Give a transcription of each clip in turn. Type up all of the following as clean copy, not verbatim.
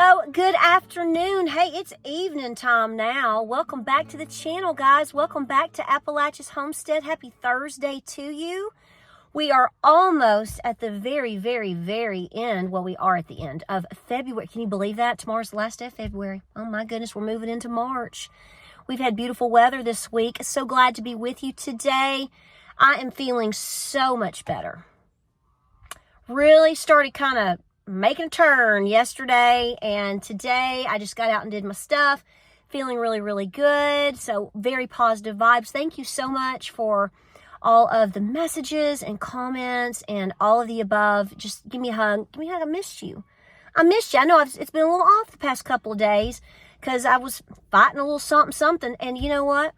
Hello, good afternoon. Hey, it's evening time now. Welcome back to the channel, guys. Welcome back to Appalachia's Homestead. Happy Thursday to you. We are almost at the very, very, very end. Well, we are at the end of February. Can you believe that? Tomorrow's the last day of February. Oh my goodness, we're moving into March. We've had beautiful weather this week. So glad to be with you today. I am feeling so much better. Really started kind of making a turn yesterday, and today I just got out and did my stuff. Feeling really, really good. So very positive vibes. Thank you so much for all of the messages and comments and all of the above. Just give me a hug. Give me a hug. I missed you. I missed you. I know it's been a little off the past couple of days because I was fighting a little something. And you know what?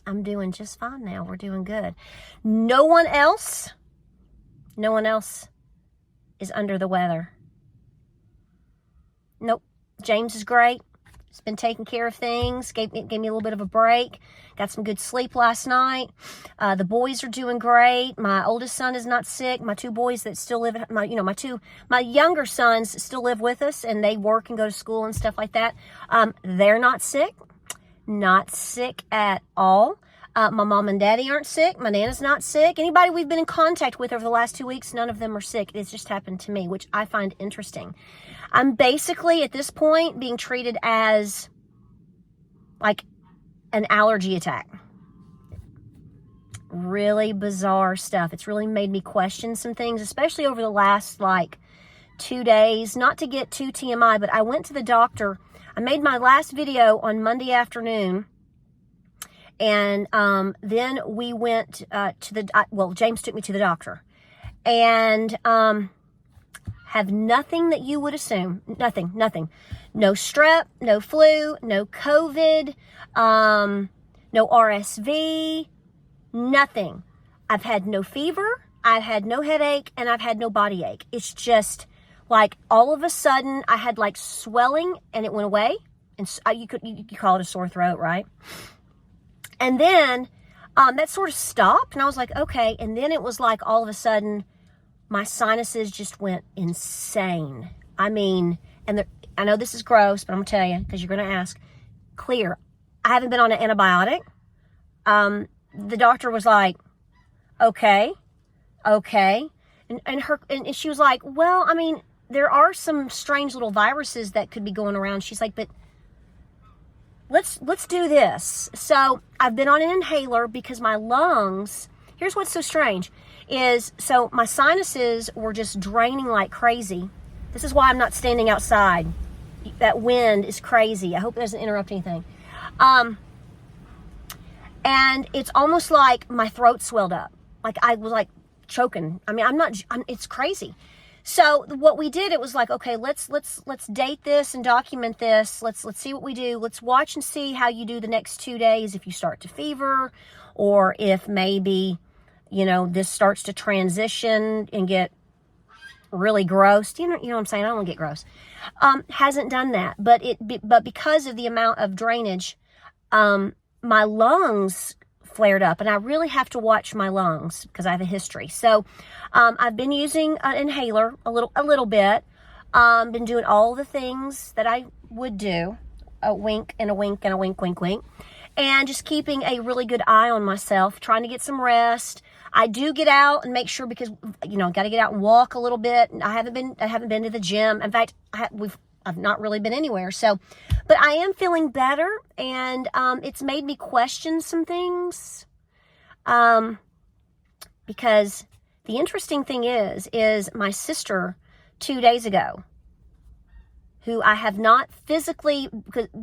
I'm doing just fine now. We're doing good. No one else is under the weather. Nope. James is great. He's been taking care of things. Gave me a little bit of a break. Got some good sleep last night. The boys are doing great. My oldest son is not sick. My two boys that still live at my younger sons still live with us, and they work and go to school and stuff like that. They're not sick. Not sick at all. My mom and daddy aren't sick. My Nana's not sick. Anybody we've been in contact with over the last 2 weeks, none of them are sick. It's just happened to me, which I find interesting. I'm basically, at this point, being treated as like an allergy attack. Really bizarre stuff. It's really made me question some things, especially over the last 2 days. Not to get too TMI, but I went to the doctor. I made my last video on Monday afternoon. And then we went James took me to the doctor, and have nothing that you would assume. Nothing. No strep, no flu, no COVID, no RSV, nothing. I've had no fever, I've had no headache, and I've had no body ache. It's just like all of a sudden I had swelling and it went away. And you could call it a sore throat, right? And then that sort of stopped, and I was like, okay. And then it was like all of a sudden my sinuses just went insane. I mean, I know this is gross, but I'm going to tell you because you're going to ask. Clear. I haven't been on an antibiotic. The doctor was like, okay. And she was like, well, I mean, there are some strange little viruses that could be going around. She's like, but let's do this. So I've been on an inhaler because my lungs, here's what's so strange, so my sinuses were just draining like crazy. This is why I'm not standing outside. That wind is crazy. I hope it doesn't interrupt anything. And it's almost like my throat swelled up. Like I was choking. I mean, it's crazy. So what we did, it was like, okay, let's date this and document this. Let's see what we do. Let's watch and see how you do the next 2 days. If you start to fever, or if maybe, this starts to transition and get really gross. You know what I'm saying? I don't want to get gross. Hasn't done that, but because of the amount of drainage, my lungs flared up, and I really have to watch my lungs because I have a history. So I've been using an inhaler a little bit. Been doing all the things that I would do, a wink and a wink and a wink, wink, wink, and just keeping a really good eye on myself, trying to get some rest. I do get out and make sure because got to get out and walk a little bit. I haven't been to the gym. In fact, I've not really been anywhere. So, but I am feeling better, and it's made me question some things. Because the interesting thing is my sister 2 days ago, who I have not physically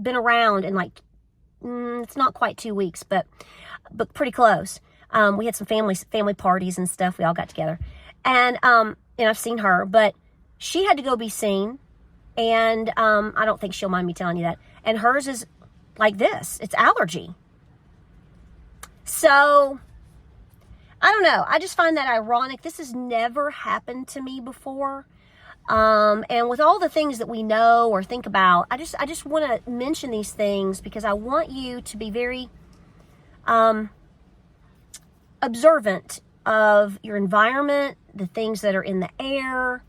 been around in it's not quite 2 weeks, but pretty close. We had some family parties and stuff. We all got together, and I've seen her, but she had to go be seen. And I don't think she'll mind me telling you that. And hers is like this. It's allergy. So, I don't know. I just find that ironic. This has never happened to me before. And with all the things that we know or think about, I just want to mention these things because I want you to be very observant of your environment, the things that are in the air,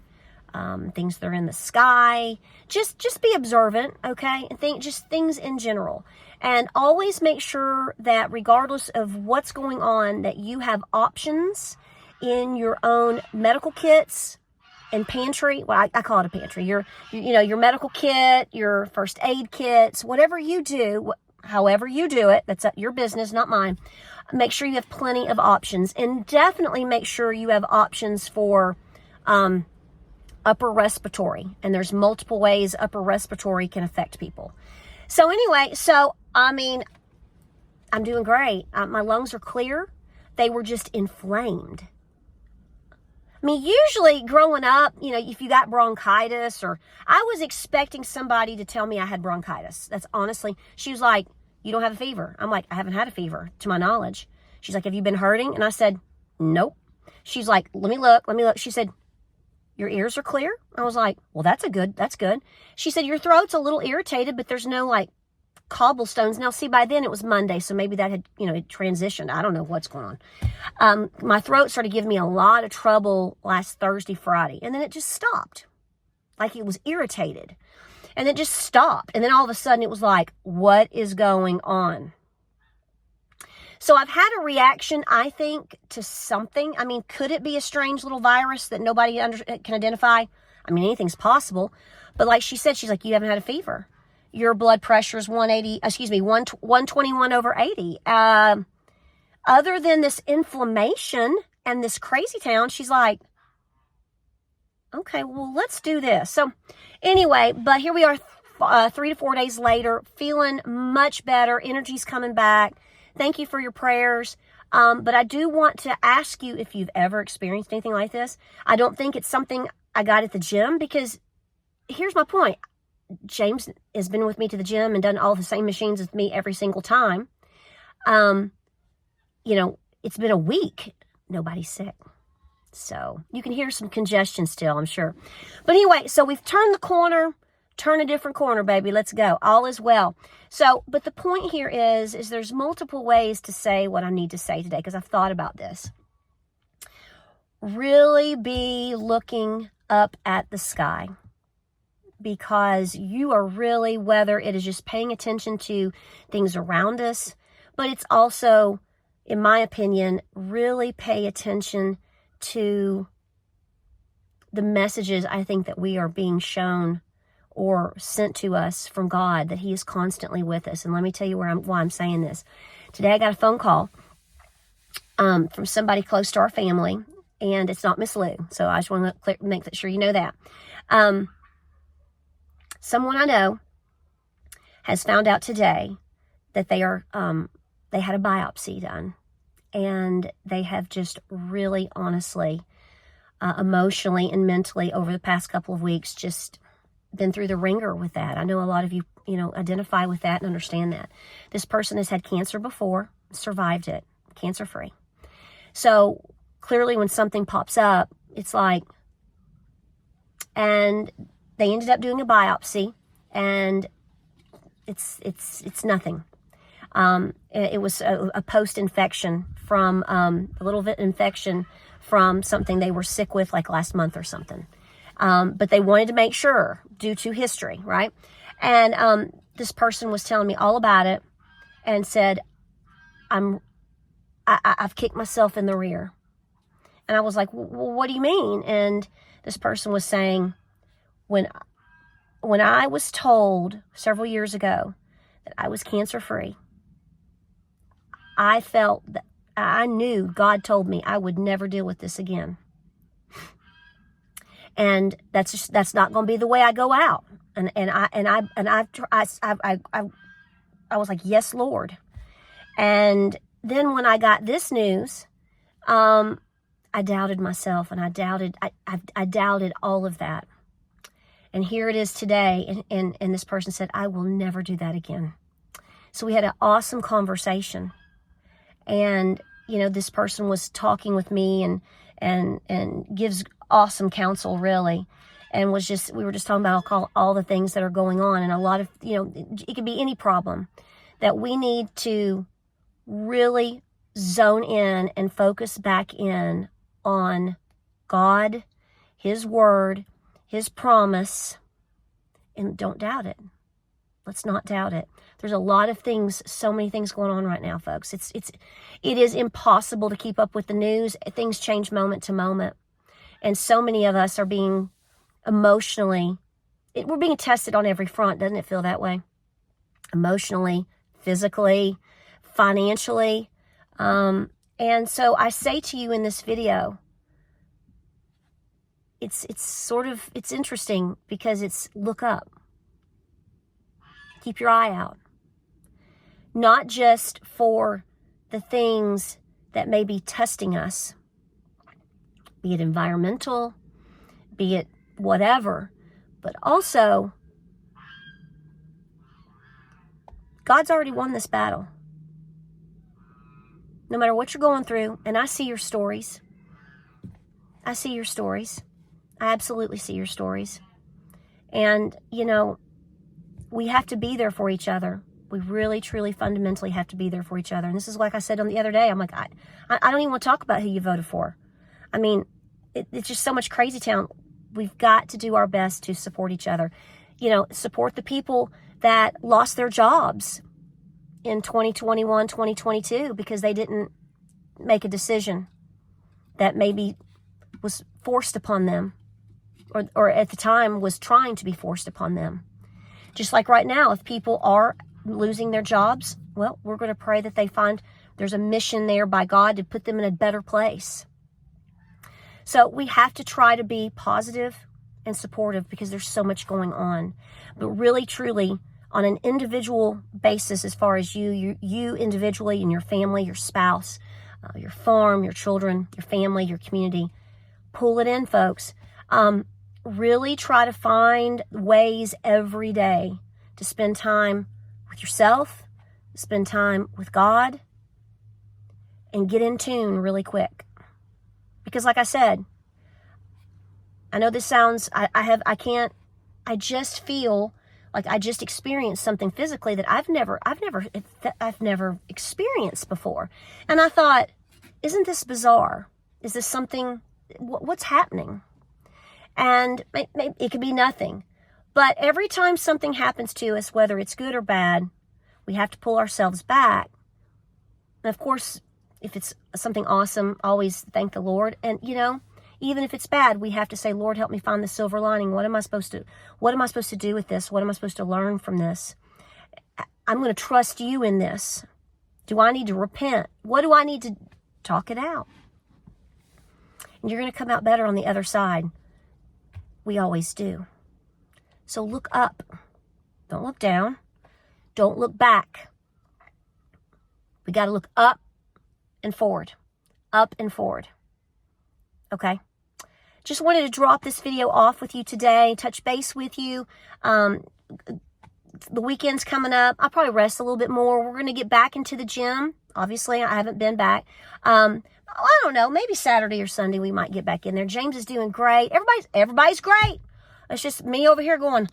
things that are in the sky. Just be observant, okay? And think just things in general. And always make sure that regardless of what's going on, that you have options in your own medical kits and pantry. Well, I call it a pantry. Your medical kit, your first aid kits, whatever you do, however you do it, that's your business, not mine. Make sure you have plenty of options, and definitely make sure you have options for upper respiratory. And there's multiple ways upper respiratory can affect people. So anyway, I'm doing great. My lungs are clear. They were just inflamed. I mean, usually growing up, if you got bronchitis, or I was expecting somebody to tell me I had bronchitis. That's honestly, she was like, you don't have a fever. I'm like, I haven't had a fever to my knowledge. She's like, have you been hurting? And I said, nope. She's like, let me look. She said, your ears are clear? I was like, well, that's good. She said, your throat's a little irritated, but there's no cobblestones. Now, see, by then it was Monday, so maybe that had, it transitioned. I don't know what's going on. My throat started giving me a lot of trouble last Thursday, Friday, and then it just stopped. Like it was irritated. And it just stopped. And then all of a sudden it was like, what is going on? So I've had a reaction, I think, to something. I mean, could it be a strange little virus that nobody can identify? I mean, anything's possible. But like she said, she's like, you haven't had a fever. Your blood pressure is 121 over 80. Other than this inflammation and this crazy town, she's like, okay, well, let's do this. So anyway, but here we are 3 to 4 days later, feeling much better. Energy's coming back. Thank you for your prayers. But I do want to ask you if you've ever experienced anything like this. I don't think it's something I got at the gym, because here's my point. James has been with me to the gym and done all the same machines with me every single time. It's been a week. Nobody's sick. So you can hear some congestion still, I'm sure. But anyway, so we've turned the corner. Turn a different corner, baby. Let's go. All is well. So, but the point here is there's multiple ways to say what I need to say today, because I've thought about this. Really be looking up at the sky, because you are really, whether it is just paying attention to things around us, but it's also, in my opinion, really pay attention to the messages I think that we are being shown or sent to us from God, that He is constantly with us. And let me tell you why I'm saying this. Today I got a phone call from somebody close to our family, and it's not Miss Lou. So I just want to make sure you know that. Someone I know has found out today that they had a biopsy done, and they have just really honestly, emotionally and mentally over the past couple of weeks just been through the ringer with that. I know a lot of you, identify with that and understand that. This person has had cancer before, survived it, cancer-free. So clearly when something pops up, it's like, and they ended up doing a biopsy, and it's nothing. It was a post-infection from a little bit infection from something they were sick with like last month or something. But they wanted to make sure due to history, right? And this person was telling me all about it and said, I've kicked myself in the rear. And I was like, well, what do you mean? And this person was saying, when I was told several years ago that I was cancer-free, I felt that I knew God told me I would never deal with this again. And that's not going to be the way I go out. And I was like, yes, Lord. And then when I got this news, I doubted myself, and I doubted all of that. And here it is today. And this person said, I will never do that again. So we had an awesome conversation. And, this person was talking with me and gives awesome counsel, really. And we were just talking about all the things that are going on, and a lot of, it could be any problem that we need to really zone in and focus back in on God, His Word, his promise, and don't doubt it. Let's not doubt it. There's a lot of things, so many things going on right now, folks. It is impossible to keep up with the news. Things change moment to moment. And so many of us are being emotionally, we're being tested on every front. Doesn't it feel that way? Emotionally, physically, financially. And so I say to you in this video, it's interesting because it's look up. Keep your eye out. Not just for the things that may be testing us, be it environmental, be it whatever, but also God's already won this battle. No matter what you're going through, and I see your stories. I see your stories. I absolutely see your stories. And, we have to be there for each other. We really, truly, fundamentally have to be there for each other. And this is like I said on the other day. I'm like, I don't even want to talk about who you voted for. I mean, it's just so much crazy town. We've got to do our best to support each other. Support the people that lost their jobs in 2021, 2022, because they didn't make a decision that maybe was forced upon them, or at the time was trying to be forced upon them. Just like right now, if people are losing their jobs, well, we're going to pray that they find there's a mission there by God to put them in a better place. So we have to try to be positive and supportive because there's so much going on. But really, truly, on an individual basis, as far as you individually and your family, your spouse, your farm, your children, your family, your community, pull it in, folks. Really try to find ways every day to spend time with yourself, spend time with God, and get in tune really quick. Because like I said, I know this sounds, I just feel like I just experienced something physically that I've never experienced before. And I thought, isn't this bizarre? Is this something, what's happening? And it could be nothing. But every time something happens to us, whether it's good or bad, we have to pull ourselves back. And of course, if it's something awesome, always thank the Lord. And, even if it's bad, we have to say, Lord, help me find the silver lining. What am I supposed to do with this? What am I supposed to learn from this? I'm going to trust you in this. Do I need to repent? What do I need to talk it out? And you're going to come out better on the other side. We always do. So look up. Don't look down. Don't look back. We got to look up and forward. Up and forward. Okay? Just wanted to drop this video off with you today. Touch base with you. The weekend's coming up. I'll probably rest a little bit more. We're going to get back into the gym. Obviously, I haven't been back. I don't know, maybe Saturday or Sunday we might get back in there. James is doing great. Everybody's great. It's just me over here going,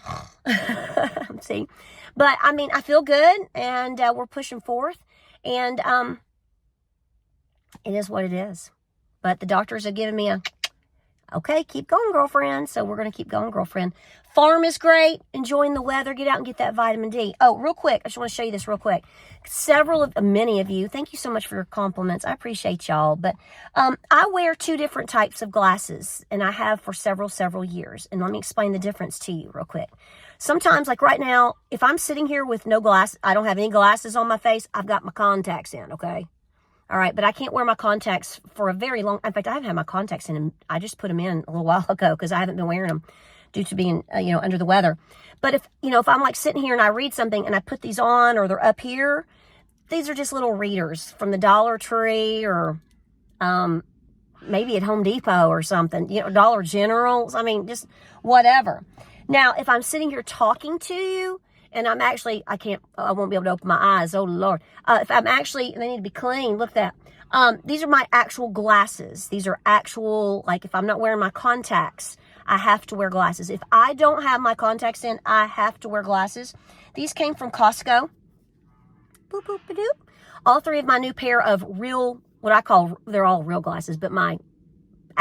see. But, I feel good, and we're pushing forth. And it is what it is. But the doctors have given me okay, keep going, girlfriend. So we're going to keep going, girlfriend. Farm is great. Enjoying the weather. Get out and get that vitamin D. Oh, real quick. I just want to show you this real quick. Many of you, thank you so much for your compliments. I appreciate y'all. But I wear two different types of glasses, and I have for several years. And let me explain the difference to you real quick. Sometimes, like right now, if I'm sitting here with no glass, I don't have any glasses on my face, I've got my contacts in, okay? All right, but I can't wear my contacts for a very long, in fact, I haven't had my contacts in, and I just put them in a little while ago because I haven't been wearing them due to being, under the weather. But if I'm like sitting here and I read something and I put these on, or they're up here, these are just little readers from the Dollar Tree, or maybe at Home Depot or something, Dollar General, just whatever. Now, if I'm sitting here talking to you, and I won't be able to open my eyes. Oh, Lord. If I'm actually, they need to be clean. Look at that. These are my actual glasses. These are actual, like if I'm not wearing my contacts, I have to wear glasses. If I don't have my contacts in, I have to wear glasses. These came from Costco. Boop, boop, ba doop. All three of my new pair of real, they're all real glasses, but my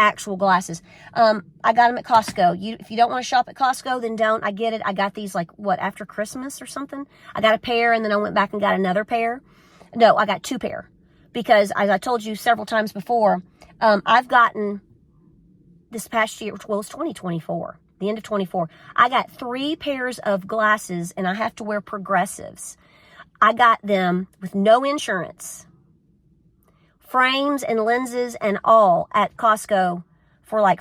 actual glasses. I got them at Costco. If you don't want to shop at Costco, then don't. I get it. I got these like, what, after Christmas or something? I got a pair, and then I went back and got another pair. No, I got 2 pair. Because, as I told you several times before, I've gotten, this past year, well, it's 2024, the end of 24, I got 3 pairs of glasses, and I have to wear progressives. I got them with no insurance, frames and lenses and all, at Costco for like,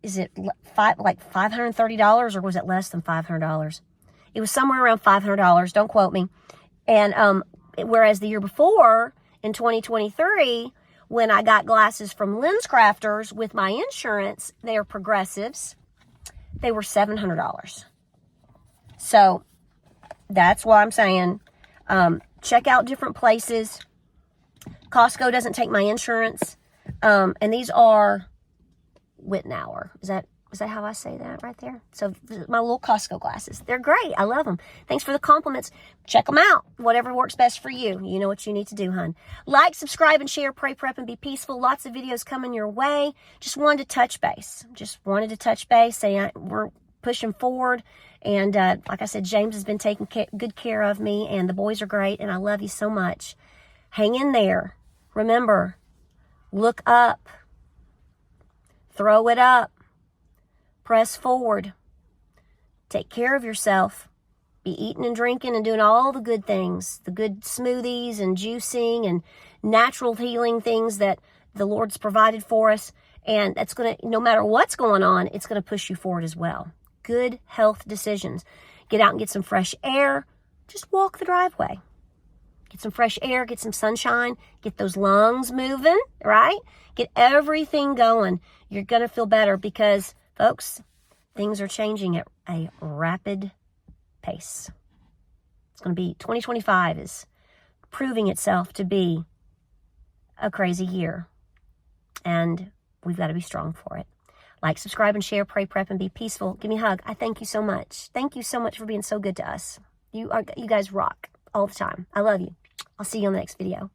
is it $530, or was it less than $500? It was somewhere around $500. Don't quote me. And whereas the year before, in 2023, when I got glasses from Lens Crafters with my insurance, they are progressives, they were $700. So that's why I'm saying, check out different places. Costco doesn't take my insurance. And these are Wittenauer. Is that how I say that right there? So my little Costco glasses. They're great. I love them. Thanks for the compliments. Check them out. Whatever works best for you. You know what you need to do, hon. Like, subscribe, and share. Pray, prep, and be peaceful. Lots of videos coming your way. Just wanted to touch base. Say we're pushing forward. And like I said, James has been taking good care of me. And the boys are great. And I love you so much. Hang in there. Remember, look up. Throw it up. Press forward. Take care of yourself. Be eating and drinking and doing all the good things, the good smoothies and juicing and natural healing things that the Lord's provided for us. And that's going to, no matter what's going on, it's going to push you forward as well. Good health decisions. Get out and get some fresh air. Just walk the driveway. Get some fresh air, get some sunshine, get those lungs moving, right? Get everything going. You're going to feel better because, folks, things are changing at a rapid pace. It's going to be, 2025 is proving itself to be a crazy year. And we've got to be strong for it. Like, subscribe, and share. Pray, prep, and be peaceful. Give me a hug. I thank you so much. Thank you so much for being so good to us. You guys rock all the time. I love you. I'll see you on the next video.